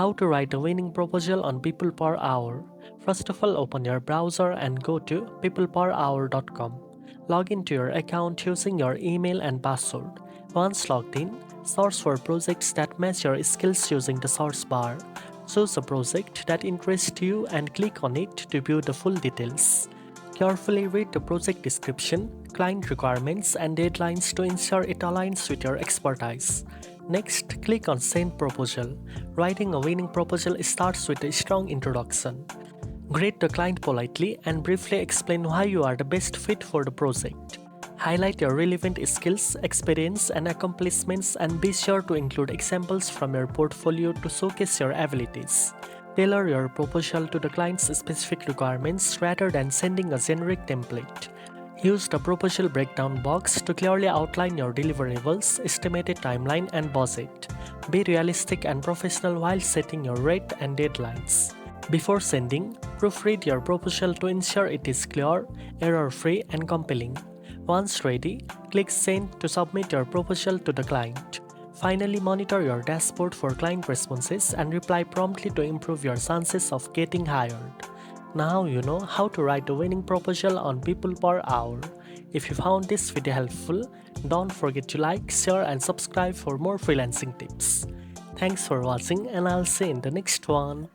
How to write a winning proposal on Peopleperhour. First of all, open your browser and go to peopleperhour.com. Log into your account using your email and password. Once logged in, search for projects that match your skills using the search bar. Choose a project that interests you and click on it to view the full details. Carefully read the project description, client requirements, and deadlines to ensure it aligns with your expertise. Next, click on Send Proposal. Writing a winning proposal starts with a strong introduction. Greet the client politely and briefly explain why you are the best fit for the project. Highlight your relevant skills, experience, and accomplishments, and be sure to include examples from your portfolio to showcase your abilities. Tailor your proposal to the client's specific requirements rather than sending a generic template. Use the proposal breakdown box to clearly outline your deliverables, estimated timeline, and budget. Be realistic and professional while setting your rate and deadlines. Before sending, proofread your proposal to ensure it is clear, error-free, and compelling. Once ready, click Send to submit your proposal to the client. Finally, monitor your dashboard for client responses and reply promptly to improve your chances of getting hired. Now you know how to write a winning proposal on Peopleperhour. If you found this video helpful, don't forget to like, share, and subscribe for more freelancing tips. Thanks for watching, and I'll see you in the next one.